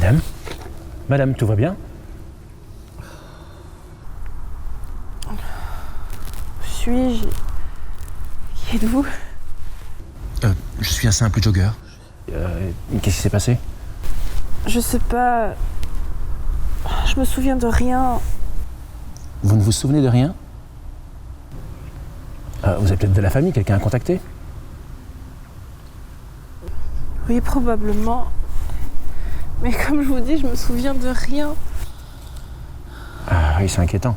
Madame? Madame, tout va bien? Suis-je? Qui êtes-vous? Je suis un simple jogger. Qu'est-ce qui s'est passé? Je sais pas. Je me souviens de rien. Vous ne vous souvenez de rien? Vous avez peut-être de la famille, quelqu'un à contacter? Oui, probablement. Mais comme je vous dis, je me souviens de rien. Ah oui, c'est inquiétant.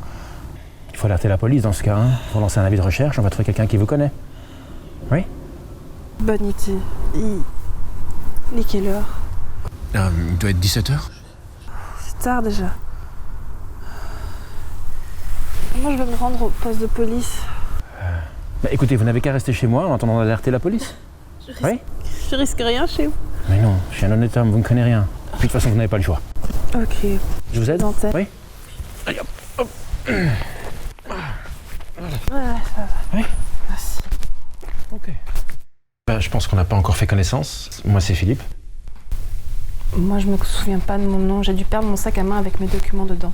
Il faut alerter la police dans ce cas. Il faut lancer un avis de recherche, on va trouver quelqu'un qui vous connaît. Oui? Bonne idée. Il est quelle heure? Il doit être 17h. C'est tard déjà. Moi, je vais me rendre au poste de police. Écoutez, vous n'avez qu'à rester chez moi en attendant d'alerter la police. Oui? Je risque rien chez vous. Mais non, je suis un honnête homme, vous ne connaissez rien. Puis de toute façon, vous n'avez pas le choix. Ok. Je vous aide? Dentelle. Oui? Allez, hop, hop. Voilà, ça va. Oui? Merci. Ok. Je pense qu'on n'a pas encore fait connaissance. Moi, c'est Philippe. Moi, je me souviens pas de mon nom. J'ai dû perdre mon sac à main avec mes documents dedans.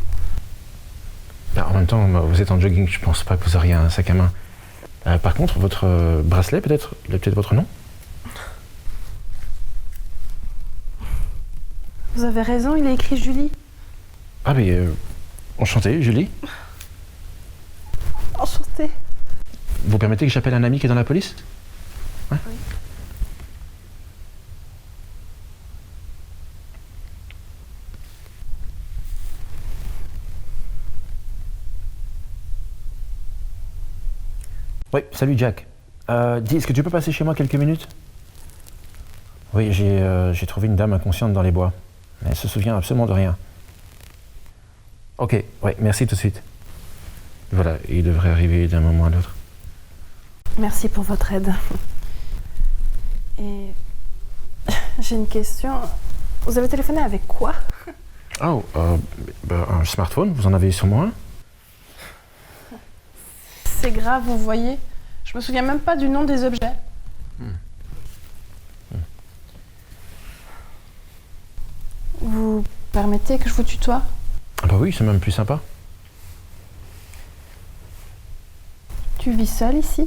En même temps, vous êtes en jogging, je pense pas que vous auriez un sac à main. Par contre, votre bracelet, peut-être? Il a peut-être votre nom? Vous avez raison, il a écrit Julie. Ah, mais enchanté, Julie. Enchantée. Vous permettez que j'appelle un ami qui est dans la police? Ouais. Oui. Oui, salut Jack. Dis, est-ce que tu peux passer chez moi quelques minutes? Oui, j'ai trouvé une dame inconsciente dans les bois. Elle se souvient absolument de rien. Ok, ouais, merci tout de suite. Voilà, il devrait arriver d'un moment à l'autre. Merci pour votre aide. Et j'ai une question. Vous avez téléphoné avec quoi? Oh, un smartphone, vous en avez sûrement un? C'est grave, vous voyez. Je me souviens même pas du nom des objets. Vous permettez que je vous tutoie? Ah bah oui, c'est même plus sympa. Tu vis seul ici?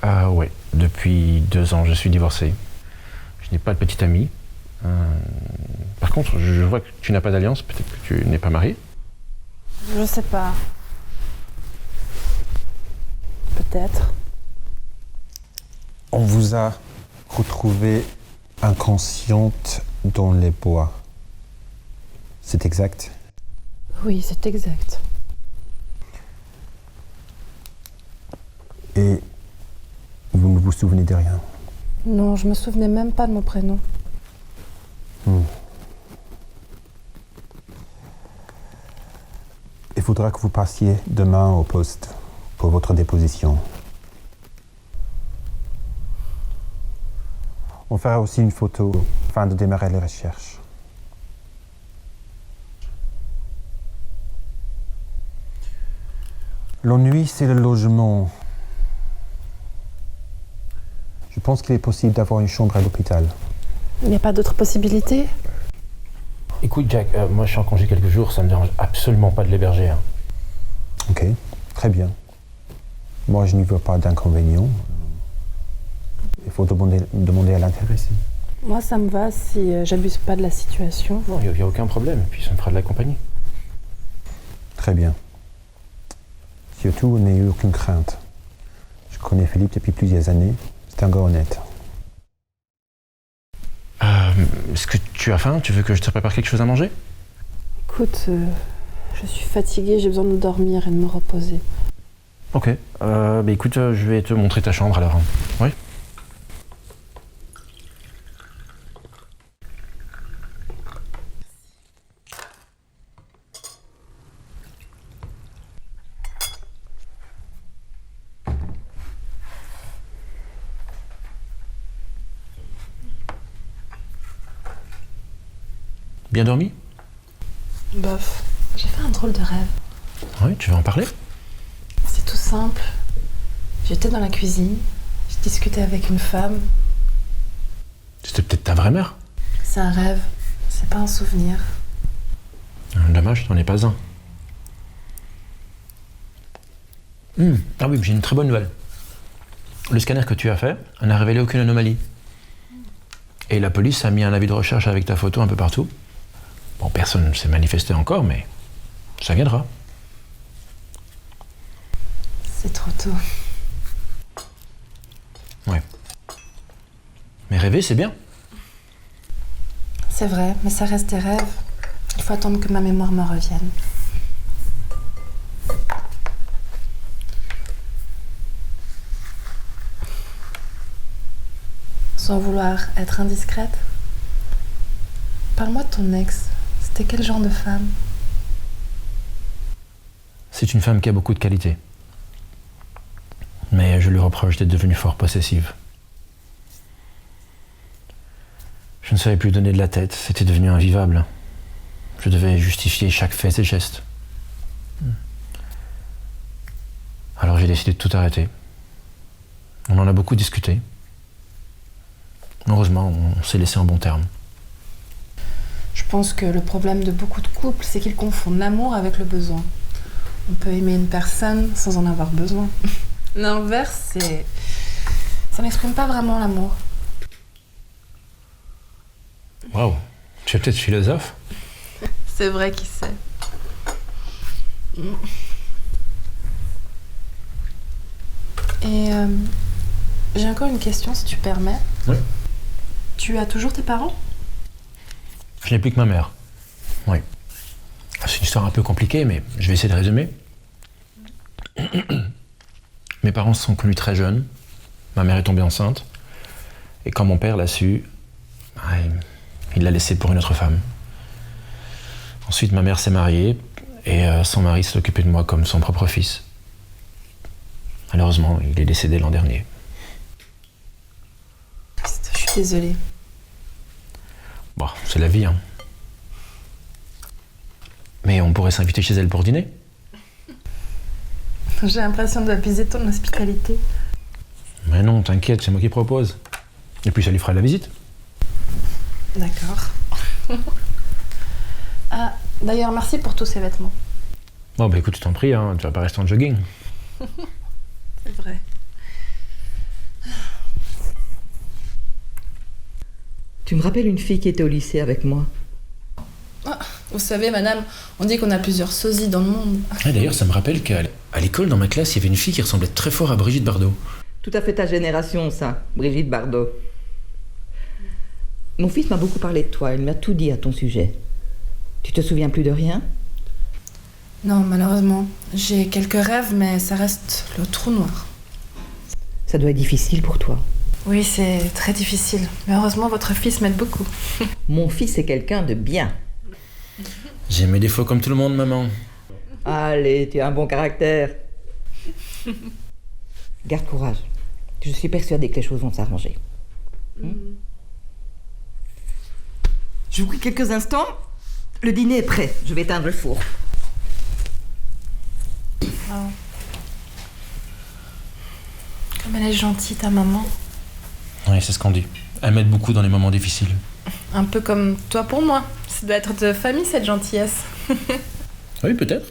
Ah ouais, depuis 2 ans, je suis divorcé. Je n'ai pas de petite amie. Par contre, je vois que tu n'as pas d'alliance, peut-être que tu n'es pas marié. Je sais pas. Peut-être. On vous a retrouvée inconsciente dans les bois. C'est exact? Oui, c'est exact. Et vous ne vous souvenez de rien? Non, je me souvenais même pas de mon prénom. Il faudra que vous passiez demain au poste pour votre déposition. On fera aussi une photo afin de démarrer les recherches. L'ennui, c'est le logement. Je pense qu'il est possible d'avoir une chambre à l'hôpital. Il n'y a pas d'autre possibilité? Écoute Jack, moi je suis en congé quelques jours, ça me dérange absolument pas de l'héberger. Ok, très bien. Moi, je n'y vois pas d'inconvénient. Il faut demander à l'intéressé. Moi, ça me va si j'abuse pas de la situation. Non, il n'y a aucun problème, puis ça me fera de la compagnie. Très bien. Surtout, n'ayez aucune crainte. Je connais Philippe depuis plusieurs années. C'est un gars honnête. Est-ce que tu as faim? Tu veux que je te prépare quelque chose à manger? Écoute, je suis fatiguée, j'ai besoin de dormir et de me reposer. Ok. Écoute, je vais te montrer ta chambre alors. Oui? Bien dormi? Bof, j'ai fait un drôle de rêve. Oui, tu veux en parler? C'est tout simple. J'étais dans la cuisine, je discutais avec une femme. C'était peut-être ta vraie mère? C'est un rêve. C'est pas un souvenir. Dommage, t'en es pas un. Ah oui, j'ai une très bonne nouvelle. Le scanner que tu as fait n'a révélé aucune anomalie. Et la police a mis un avis de recherche avec ta photo un peu partout. Bon, personne ne s'est manifesté encore, mais ça viendra. C'est trop tôt. Ouais. Mais rêver, c'est bien. C'est vrai, mais ça reste des rêves. Il faut attendre que ma mémoire me revienne. Sans vouloir être indiscrète, parle-moi de ton ex. C'était quel genre de femme? C'est une femme qui a beaucoup de qualités. Mais je lui reproche d'être devenue fort possessive. Je ne savais plus donner de la tête, c'était devenu invivable. Je devais justifier chaque fait et geste. Alors j'ai décidé de tout arrêter. On en a beaucoup discuté. Heureusement, on s'est laissé en bons termes. Je pense que le problème de beaucoup de couples, c'est qu'ils confondent l'amour avec le besoin. On peut aimer une personne sans en avoir besoin. L'inverse, ça n'exprime pas vraiment l'amour. Waouh, tu es peut-être philosophe. C'est vrai, qui sait. Et j'ai encore une question, si tu permets. Oui. Tu as toujours tes parents? Je n'ai plus que ma mère. Oui. C'est une histoire un peu compliquée, mais je vais essayer de résumer. Mes parents se sont connus très jeunes. Ma mère est tombée enceinte. Et quand mon père l'a su, il l'a laissée pour une autre femme. Ensuite, ma mère s'est mariée et son mari s'est occupé de moi comme son propre fils. Malheureusement, il est décédé l'an dernier. Je suis désolée. Bon, c'est la vie, hein. Mais on pourrait s'inviter chez elle pour dîner. J'ai l'impression de abuser ton hospitalité. Mais non, t'inquiète, c'est moi qui propose. Et puis ça lui fera la visite. D'accord. Ah, d'ailleurs, merci pour tous ces vêtements. Bon, bah écoute, je t'en prie, hein, tu vas pas rester en jogging. C'est vrai. Tu me rappelles une fille qui était au lycée avec moi. Ah, vous savez, madame, on dit qu'on a plusieurs sosies dans le monde. Ah, d'ailleurs, ça me rappelle qu'à l'école, dans ma classe, il y avait une fille qui ressemblait très fort à Brigitte Bardot. Tout à fait ta génération, ça, Brigitte Bardot. Mon fils m'a beaucoup parlé de toi, il m'a tout dit à ton sujet. Tu te souviens plus de rien? Non, malheureusement. J'ai quelques rêves, mais ça reste le trou noir. Ça doit être difficile pour toi. Oui, c'est très difficile. Mais heureusement, votre fils m'aide beaucoup. Mon fils est quelqu'un de bien. J'ai mes défauts comme tout le monde, maman. Allez, tu as un bon caractère. Garde courage. Je suis persuadée que les choses vont s'arranger. Je vous prie quelques instants. Le dîner est prêt. Je vais éteindre le four. Oh. Comme elle est gentille, ta maman. Oui, c'est ce qu'on dit. Elle m'aide beaucoup dans les moments difficiles. Un peu comme toi pour moi. Ça doit être de famille, cette gentillesse. Oui, peut-être.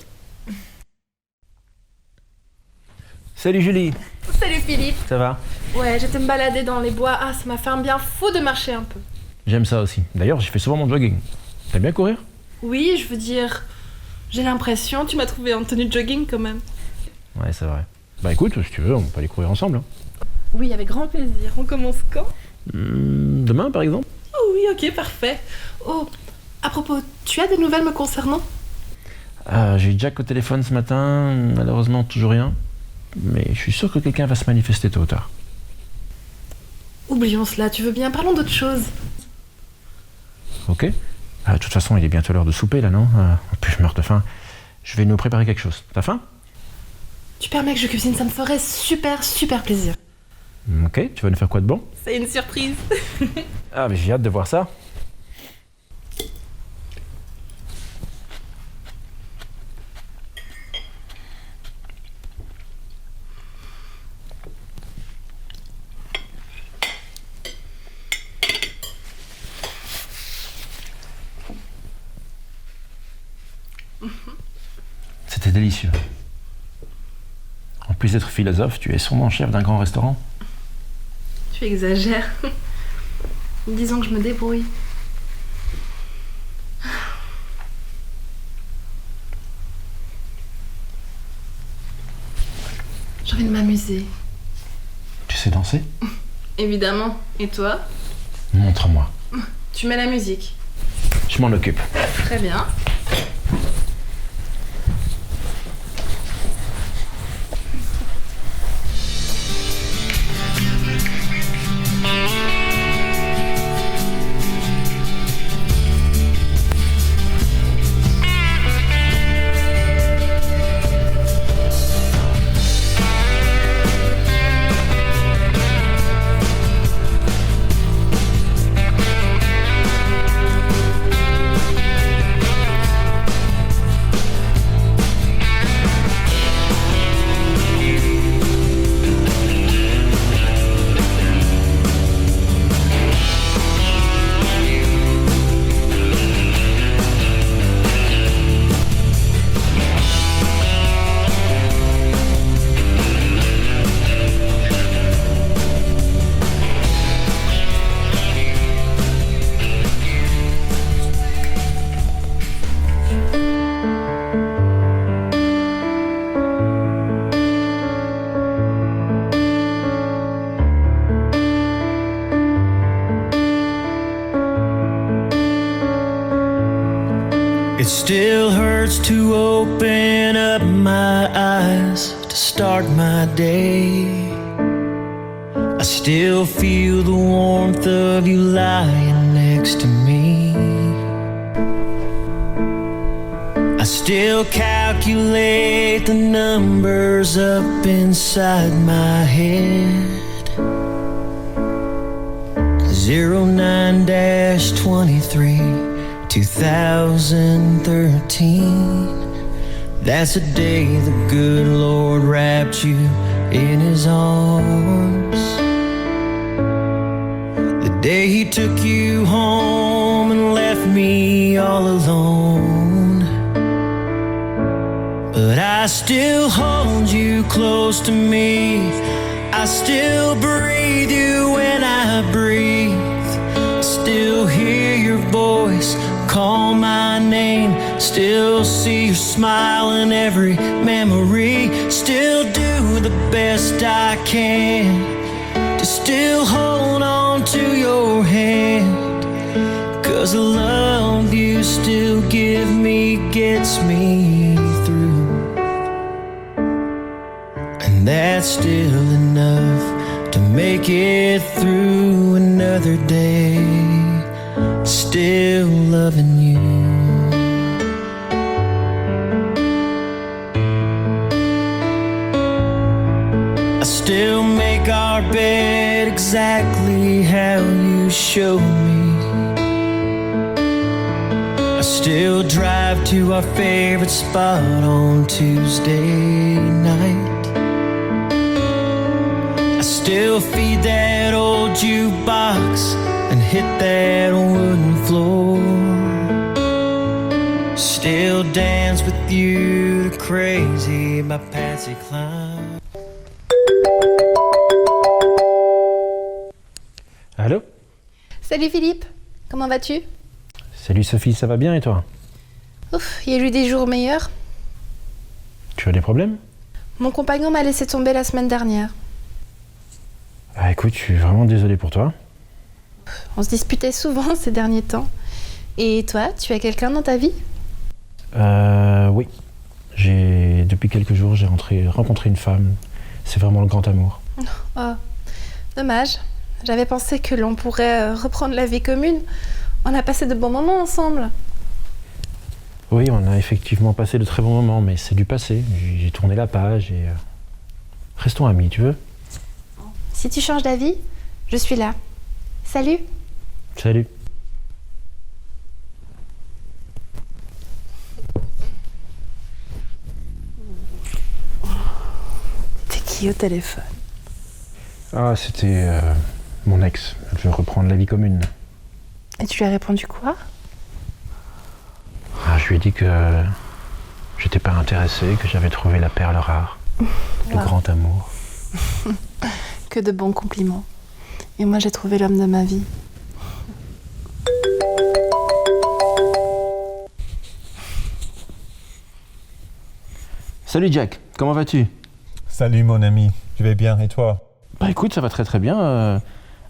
Salut Julie. Salut Philippe. Ça va? Ouais, j'étais me balader dans les bois. Ah, ça m'a fait un bien fou de marcher un peu. J'aime ça aussi. D'ailleurs, j'ai fait souvent mon jogging. T'aimes bien courir? Oui, je veux dire, j'ai l'impression, tu m'as trouvé en tenue de jogging quand même. Ouais, c'est vrai. Bah écoute, si tu veux, on peut aller courir ensemble. Hein. Oui, avec grand plaisir. On commence quand? Demain, par exemple? Oh oui, ok, parfait. Oh, à propos, tu as des nouvelles me concernant? J'ai eu Jack au téléphone ce matin, malheureusement toujours rien. Mais je suis sûr que quelqu'un va se manifester tôt ou tard. Oublions cela, tu veux bien? Parlons d'autre chose. Ok. De toute façon, il est bientôt l'heure de souper là, non? En plus, je meurs de faim. Je vais nous préparer quelque chose. T'as faim? Tu permets que je cuisine, ça me ferait super, super plaisir. Ok, tu vas nous faire quoi de bon? C'est une surprise. Ah, mais j'ai hâte de voir ça. C'est délicieux. En plus d'être philosophe, tu es sûrement chef d'un grand restaurant. Tu exagères. Disons que je me débrouille. J'ai envie de m'amuser. Tu sais danser? Évidemment. Et toi? Montre-moi. Tu mets la musique. Je m'en occupe. Très bien. It still hurts to open up my eyes to start my day. I still feel the warmth of you lying next to me. I still calculate the numbers up inside my head. 09-23 2013. That's the day the good Lord wrapped you in his arms. The day he took you home and left me all alone. But I still hold you close to me. I still breathe you when I breathe. I still hear your voice call my name. Still see your smile in every memory. Still do the best I can to still hold on to your hand. 'Cause the love you still give me gets me through. And that's still enough to make it through another day. Still loving you. I still make our bed exactly how you showed me. I still drive to our favorite spot on Tuesday night. I still feed that old jukebox and hit that wooden floor. Still dance with you to Crazy by Patsy Cline. Allô? Salut Philippe, comment vas-tu? Salut Sophie, ça va bien et toi? Ouf, il y a eu des jours meilleurs. Tu as des problèmes? Mon compagnon m'a laissé tomber la semaine dernière. Ah écoute, je suis vraiment désolé pour toi. On se disputait souvent ces derniers temps. Et toi, tu as quelqu'un dans ta vie? Oui. Depuis quelques jours, j'ai rencontré une femme. C'est vraiment le grand amour. Oh, dommage. J'avais pensé que l'on pourrait reprendre la vie commune. On a passé de bons moments ensemble. Oui, on a effectivement passé de très bons moments, mais c'est du passé. J'ai tourné la page et... Restons amis, tu veux? Si tu changes d'avis, je suis là. Salut. Salut. T'es qui au téléphone? Ah, c'était mon ex. Elle veut reprendre la vie commune. Et tu lui as répondu quoi? Ah, je lui ai dit que j'étais pas intéressé, que j'avais trouvé la perle rare, le Wow. grand amour. Que de bons compliments. Et moi, j'ai trouvé l'homme de ma vie. Salut Jack, comment vas-tu? Salut mon ami, je vais bien et toi? Bah écoute, ça va très très bien.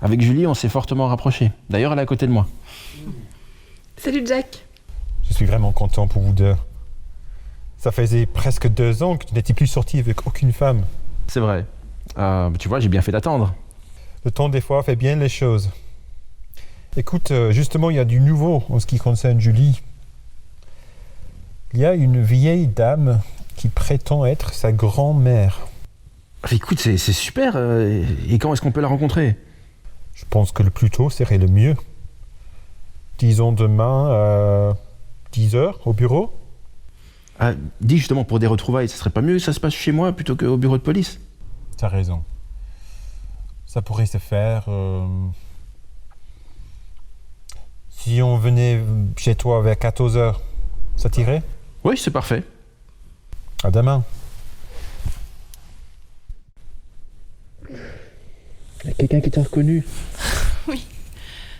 Avec Julie, on s'est fortement rapprochés. D'ailleurs, elle est à côté de moi. Salut Jack. Je suis vraiment content pour vous deux. Ça faisait presque 2 ans que tu n'étais plus sorti avec aucune femme. C'est vrai. Tu vois, j'ai bien fait d'attendre. Le temps des fois fait bien les choses. Écoute, justement, il y a du nouveau en ce qui concerne Julie. Il y a une vieille dame qui prétend être sa grand-mère. Écoute, c'est super. Et quand est-ce qu'on peut la rencontrer? Je pense que le plus tôt serait le mieux. Disons demain à 10h au bureau. Dis justement, pour des retrouvailles, ce serait pas mieux que ça se passe chez moi plutôt qu'au bureau de police? T'as raison. Ça pourrait se faire... Si on venait chez toi vers 14h, ça t'irait? Oui, c'est parfait. À demain. Il y a quelqu'un qui t'a reconnu. Oui.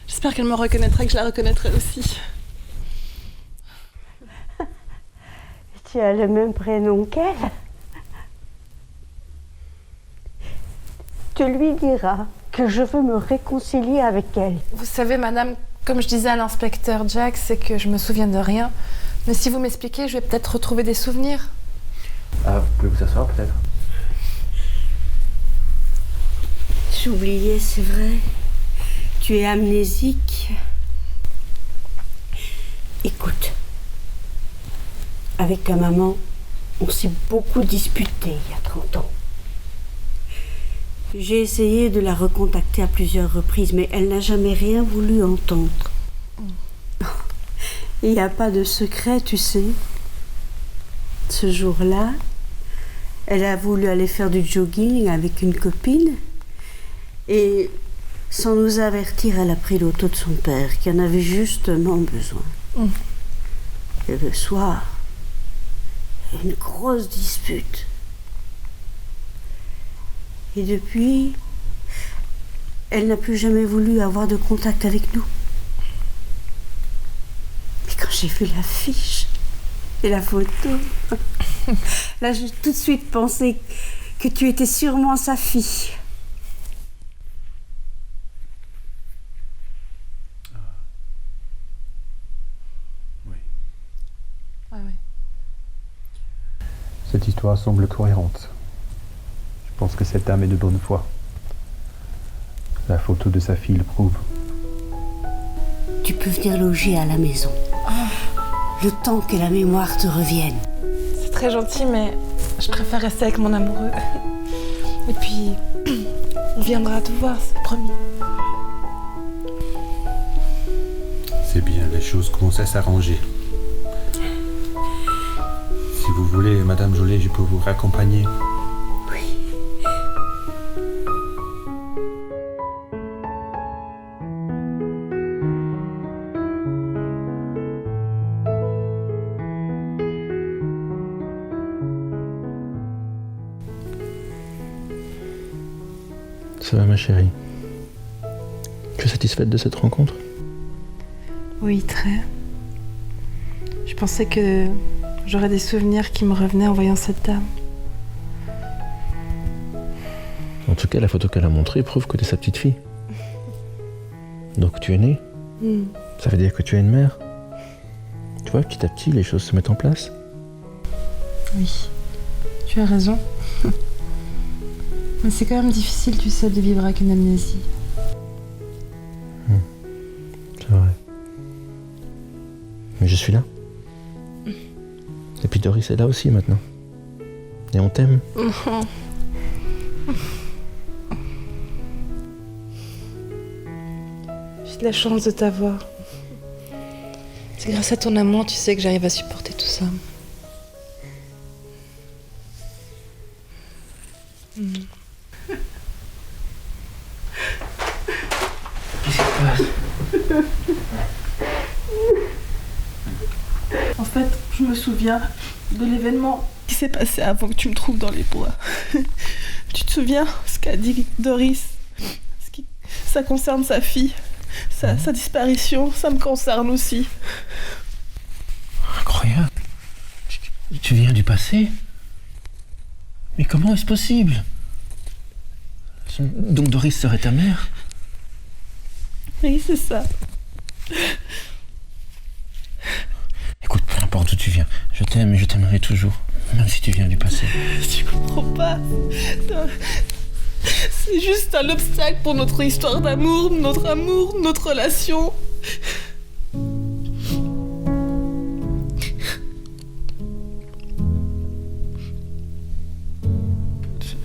J'espère qu'elle me reconnaîtra et que je la reconnaîtrai aussi. Tu as le même prénom qu'elle. Tu lui diras que je veux me réconcilier avec elle. Vous savez, madame, comme je disais à l'inspecteur Jack, c'est que je me souviens de rien. Mais si vous m'expliquez, je vais peut-être retrouver des souvenirs. Vous pouvez vous asseoir peut-être? J'oubliais, c'est vrai. Tu es amnésique. Écoute, avec ta maman, on s'est beaucoup disputé il y a 30 ans. J'ai essayé de la recontacter à plusieurs reprises, mais elle n'a jamais rien voulu entendre. Il n'y a pas de secret, tu sais. Ce jour-là, elle a voulu aller faire du jogging avec une copine et, sans nous avertir, elle a pris l'auto de son père qui en avait justement besoin. Et le soir, une grosse dispute. Et depuis, elle n'a plus jamais voulu avoir de contact avec nous. Mais quand j'ai vu l'affiche et la photo, là j'ai tout de suite pensé que tu étais sûrement sa fille. Ah oui. Cette histoire semble cohérente. Je pense que cette dame est de bonne foi. La photo de sa fille le prouve. Tu peux venir loger à la maison. Le temps que la mémoire te revienne. C'est très gentil, mais je préfère rester avec mon amoureux. Et puis, on viendra te voir, c'est promis. C'est bien, les choses commencent à s'arranger. Si vous voulez, Madame Jolet, je peux vous raccompagner. Ça va ma chérie? Tu es satisfaite de cette rencontre? Oui, très. Je pensais que j'aurais des souvenirs qui me revenaient en voyant cette dame. En tout cas, la photo qu'elle a montrée prouve que tu es sa petite fille. Donc tu es née. Ça veut dire que tu es une mère. Tu vois, petit à petit, les choses se mettent en place. Oui, tu as raison. Mais c'est quand même difficile, tu sais, de vivre avec une amnésie. C'est vrai. Mais je suis là. Et puis Doris est là aussi maintenant. Et on t'aime. J'ai de la chance de t'avoir. C'est grâce à ton amour, tu sais, que j'arrive à supporter tout ça. Qu'est-ce qui se passe? En fait, je me souviens, de l'événement qui s'est passé avant que tu me trouves dans les bois. Tu te souviens ce qu'a dit Doris? Ça concerne sa fille. Sa disparition, ça me concerne aussi. Incroyable. Tu viens du passé? Mais comment est-ce possible? Donc Doris serait ta mère? Oui, c'est ça. Écoute, peu importe d'où tu viens, je t'aime et je t'aimerai toujours, même si tu viens du passé. Tu comprends pas. C'est juste un obstacle pour notre histoire d'amour, notre amour, notre relation.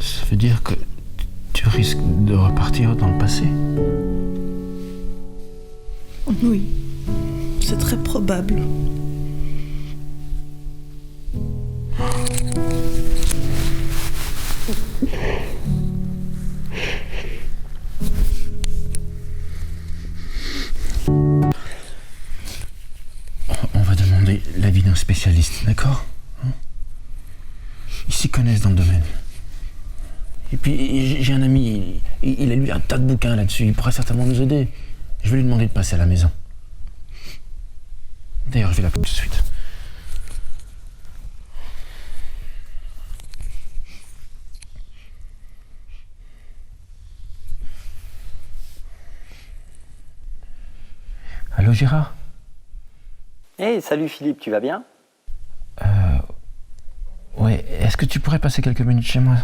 Ça veut dire que tu risques de repartir dans le passé? Oui, c'est très probable. On va demander l'avis d'un spécialiste, d'accord? Ils s'y connaissent dans le domaine. Et puis j'ai un ami, il a lu un tas de bouquins là-dessus, il pourra certainement nous aider. Je vais lui demander de passer à la maison. D'ailleurs, je vais l'appeler tout de suite. Allô Gérard? Hey, salut Philippe, tu vas bien? Ouais, est-ce que tu pourrais passer quelques minutes chez moi?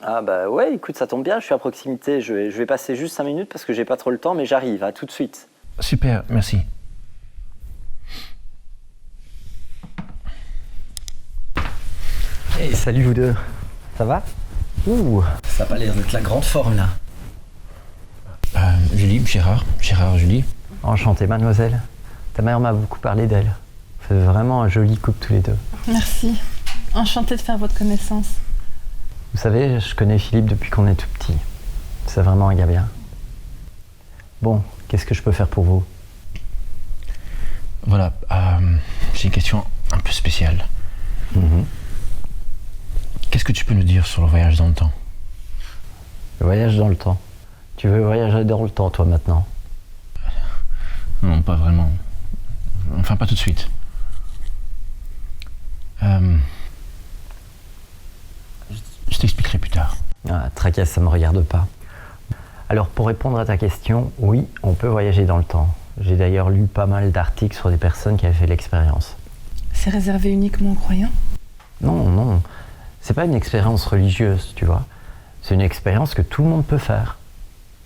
Ah bah ouais, écoute, ça tombe bien, je suis à proximité. Je vais passer juste 5 minutes parce que j'ai pas trop le temps, mais j'arrive, à tout de suite. Super, merci. Hey, salut vous deux. Ça va? Ouh, ça a pas l'air d'être la grande forme là. Julie, Gérard, Julie. Enchanté, mademoiselle. Ta mère m'a beaucoup parlé d'elle. Vous faites vraiment un joli couple tous les deux. Merci. Enchantée de faire votre connaissance. Vous savez, je connais Philippe depuis qu'on est tout petit. C'est vraiment un gars bien. Bon, qu'est-ce que je peux faire pour vous? Voilà, j'ai une question un peu spéciale. Qu'est-ce que tu peux nous dire sur le voyage dans le temps? Le voyage dans le temps. Tu veux voyager dans le temps, toi, maintenant? Non, pas vraiment. Enfin, pas tout de suite. Je t'expliquerai plus tard. Ah, tracasse, ça me regarde pas. Alors, pour répondre à ta question, oui, on peut voyager dans le temps. J'ai d'ailleurs lu pas mal d'articles sur des personnes qui avaient fait l'expérience. C'est réservé uniquement aux croyants? Non, non. C'est pas une expérience religieuse, tu vois. C'est une expérience que tout le monde peut faire.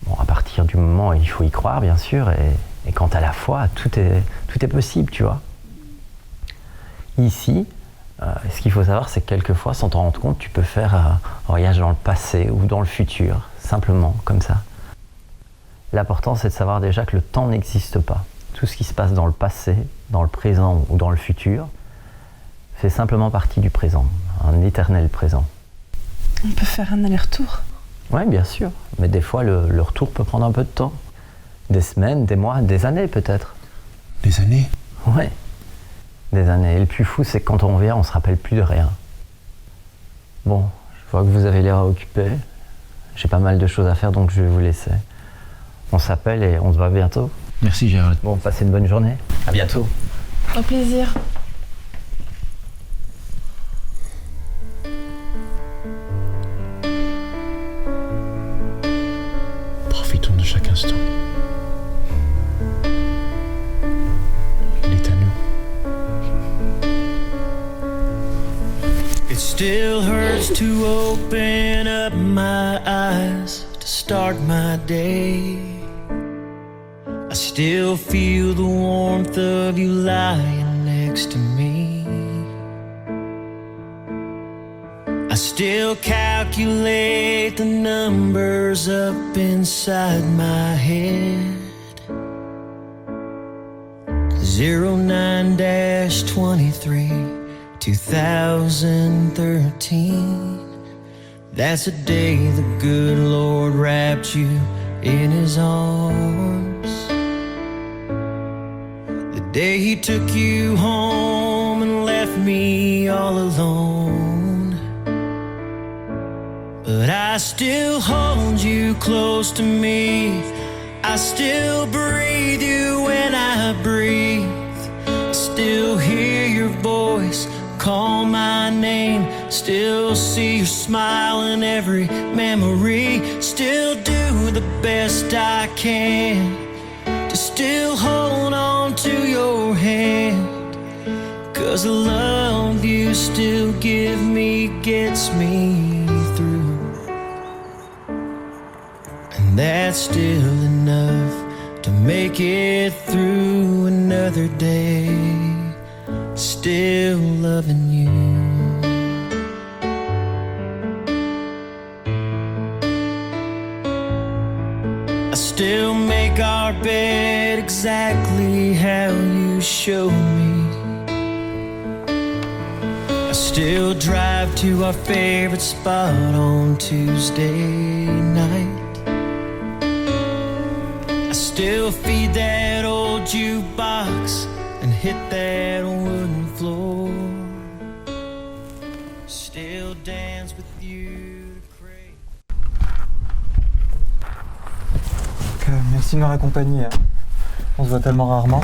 Bon, à partir du moment où il faut y croire, bien sûr, et quant à la foi, tout est possible, tu vois. Ici, ce qu'il faut savoir, c'est que quelquefois, sans t'en rendre compte, tu peux faire un voyage dans le passé ou dans le futur, simplement, comme ça. L'important, c'est de savoir déjà que le temps n'existe pas. Tout ce qui se passe dans le passé, dans le présent ou dans le futur, fait simplement partie du présent, un éternel présent. On peut faire un aller-retour? Oui, bien sûr, mais des fois, le retour peut prendre un peu de temps. Des semaines, des mois, des années peut-être. Des années? Ouais, des années. Et le plus fou, c'est que quand on revient, on se rappelle plus de rien. Bon, je vois que vous avez l'air occupé. J'ai pas mal de choses à faire, donc je vais vous laisser. On s'appelle et on se voit bientôt. Merci Gérald. Bon, passez une bonne journée. À bientôt. Au plaisir. Profitons de chaque instant. Il est à nous. It still hurts to open up my eyes to start my day. I still feel the warmth of you lying next to me. I still calculate the numbers up inside my head. 09-23 2013. That's the day the good Lord wrapped you in his arms. The day he took you home and left me all alone. But I still hold you close to me. I still breathe you when I breathe. I still hear your voice call my name. Still see your smile in every memory. Still do the best I can to still hold on to your hand. 'Cause the love you still give me gets me through. And that's still enough to make it through another day. Still loving you. I still make our bed exactly how you showed me. I still drive to our favorite spot on Tuesday night. I still feed that old jukebox and hit that wooden floor. Still dance with you to crave. Merci de me raccompagner. On se voit tellement rarement.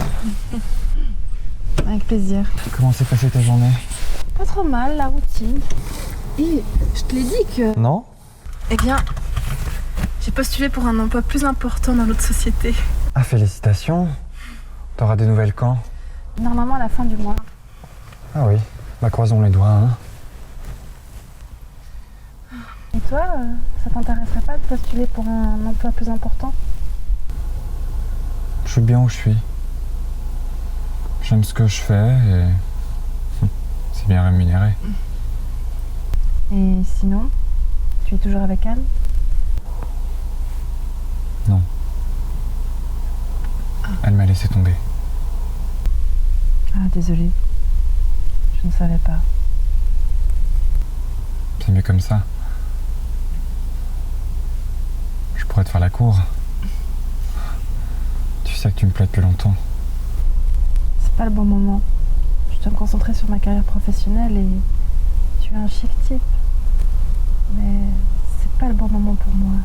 Avec plaisir. Comment s'est passée ta journée? Pas trop mal, la routine. Et je te l'ai dit que... Non? Eh bien, j'ai postulé pour un emploi plus important dans notre société. Ah, félicitations. T'auras des nouvelles quand? Normalement à la fin du mois. Ah oui, bah croisons les doigts, hein. Et toi, ça t'intéresserait pas de postuler pour un emploi plus important? Je suis bien où je suis. J'aime ce que je fais et c'est bien rémunéré. Et sinon, tu es toujours avec Anne? Non. Elle m'a laissé tomber. Ah, désolée. Je ne savais pas. C'est mieux comme ça. Je pourrais te faire la cour. Tu sais que tu me plais depuis longtemps. C'est pas le bon moment. Je dois me concentrer sur ma carrière professionnelle et tu es un chic type. Mais c'est pas le bon moment pour moi.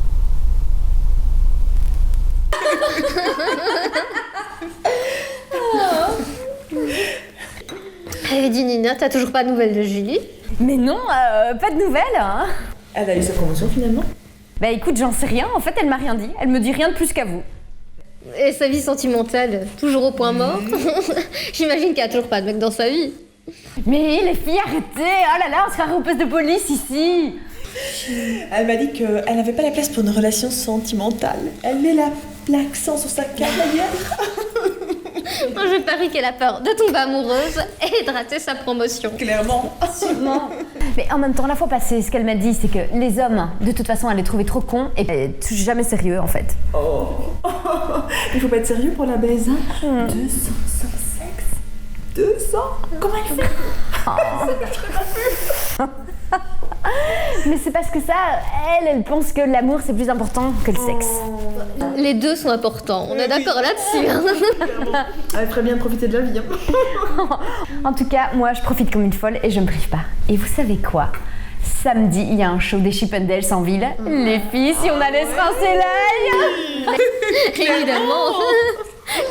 Et dis Nina, t'as toujours pas de nouvelles de Julie? Mais non, pas de nouvelles, hein. Elle a eu sa promotion finalement? Bah écoute, j'en sais rien, en fait elle m'a rien dit, elle me dit rien de plus qu'à vous. Et sa vie sentimentale, toujours au point mort? J'imagine qu'il y a toujours pas de mec dans sa vie. Mais les filles, arrêtez! Oh là là, on se croirait au poste de police ici! Elle m'a dit qu'elle n'avait pas la place pour une relation sentimentale. Elle met l'accent sur sa carrière. Moi, je parie qu'elle a peur de tomber amoureuse et de rater sa promotion. Clairement. Sûrement. Mais en même temps, la fois passée, ce qu'elle m'a dit, c'est que les hommes, de toute façon, elle les trouvait trop cons et jamais sérieux, en fait. Oh. Il faut pas être sérieux pour la baise, hein. 200 sans sexe. 200. Comment elle fait? Mais c'est parce que ça, elle pense que l'amour, c'est plus important que le sexe. Les deux sont importants, on est d'accord là-dessus. Hein. Elle ferait bien profiter de la vie. Hein. En tout cas, moi, je profite comme une folle et je me prive pas. Et vous savez quoi? Samedi, il y a un show des Chippendales en ville. Les filles, si on allait se rincer l'œil. Évidemment.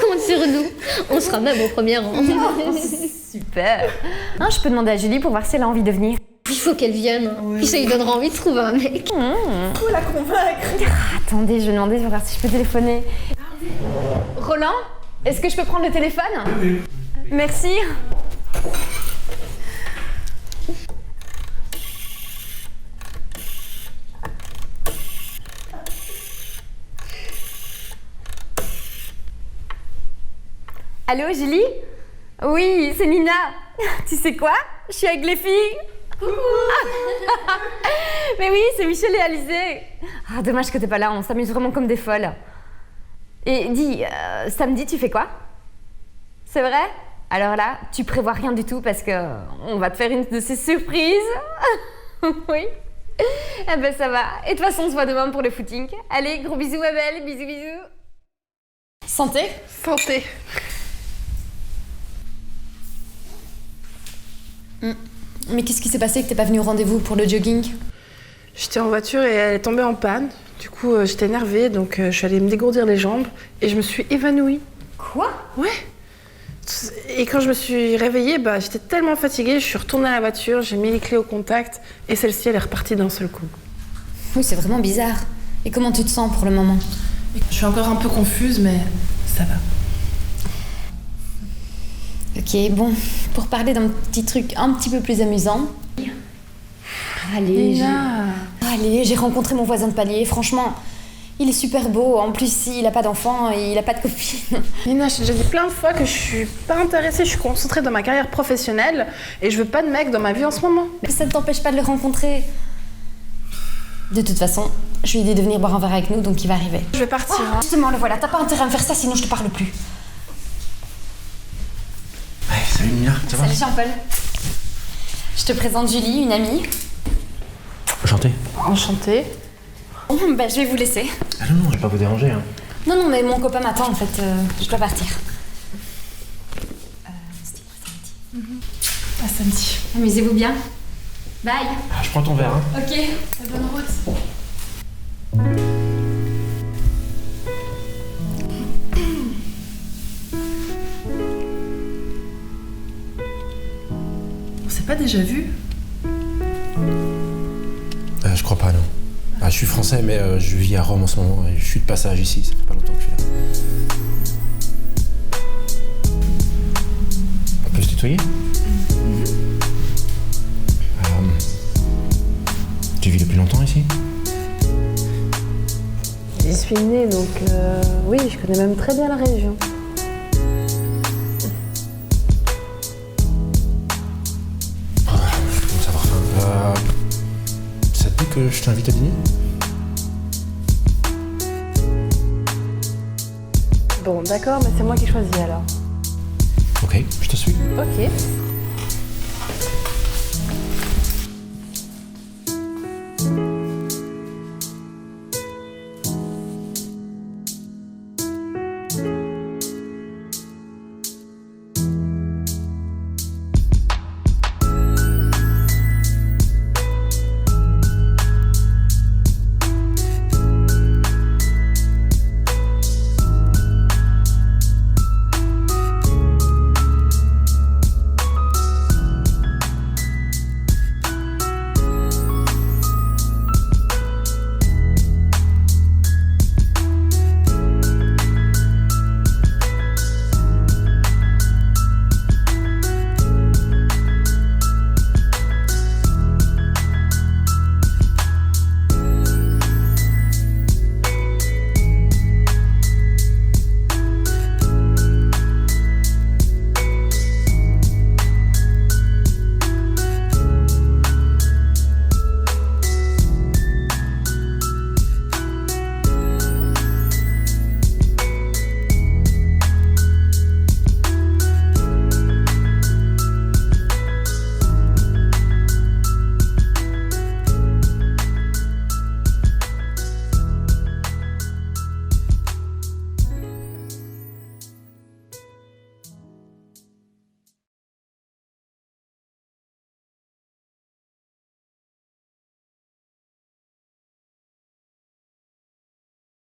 Compte sur nous. On sera même au premier rang. Super. Hein, je peux demander à Julie pour voir si elle a envie de venir. Il faut qu'elle vienne. Oui. Puis ça lui donnera envie de trouver un mec. Faut la convaincre. Attendez, je vais demander, je vais voir si je peux téléphoner. Roland, est-ce que je peux prendre le téléphone? Oui. Merci. Allô, Julie? Oui, c'est Nina. Tu sais quoi? Je suis avec les filles. Mais oui, c'est Michel et Alizé. Ah, dommage que t'es pas là, on s'amuse vraiment comme des folles. Et dis, samedi, tu fais quoi? C'est vrai? Alors là, tu prévois rien du tout parce que on va te faire une de ces surprises. Oui. Eh ben ça va. Et de toute façon, on se voit demain pour le footing. Allez, gros bisous, ma belle. Bisous, bisous. Santé. Santé. Mais qu'est-ce qui s'est passé que t'es pas venu au rendez-vous pour le jogging? J'étais en voiture et elle est tombée en panne. Du coup, j'étais énervée, donc je suis allée me dégourdir les jambes et je me suis évanouie. Quoi? Ouais. Et quand je me suis réveillée, j'étais tellement fatiguée, je suis retournée à la voiture, j'ai mis les clés au contact et celle-ci, elle est repartie d'un seul coup. Oui, c'est vraiment bizarre. Et comment tu te sens pour le moment? Je suis encore un peu confuse, mais ça va. Ok, bon, pour parler d'un petit truc un petit peu plus amusant. Allez, j'ai rencontré mon voisin de palier, franchement, il est super beau, en plus il a pas d'enfant et il a pas de copine. Nina, j'ai déjà dit plein de fois que je suis pas intéressée, je suis concentrée dans ma carrière professionnelle et je veux pas de mec dans ma vie en ce moment. Mais ça ne t'empêche pas de le rencontrer. De toute façon, je lui ai dit de venir boire un verre avec nous, donc il va arriver. Je vais partir. Oh, justement, le voilà, t'as pas intérêt à me faire ça, sinon je te parle plus. Salut Nina, ça va? Salut Jean-Paul. Je te présente Julie, une amie. Enchanté. Enchantée. Bon, je vais vous laisser. Ah non, je vais pas vous déranger. Hein. Non, mais mon copain m'attend en fait, je dois partir. À samedi. Amusez-vous bien. Bye. Je prends ton verre. Hein. Ok. Bonne route. On s'est pas déjà vu? Je crois pas, non. Je suis français, mais je vis à Rome en ce moment et je suis de passage ici, ça fait pas longtemps que je suis là. On peut se tutoyer? Tu vis depuis longtemps ici? J'y suis née, donc oui, je connais même très bien la région. Je commence à avoir faim. Ça te dit que je t'invite à dîner? Bon, d'accord, mais c'est moi qui choisis alors. Ok, je te suis. Ok.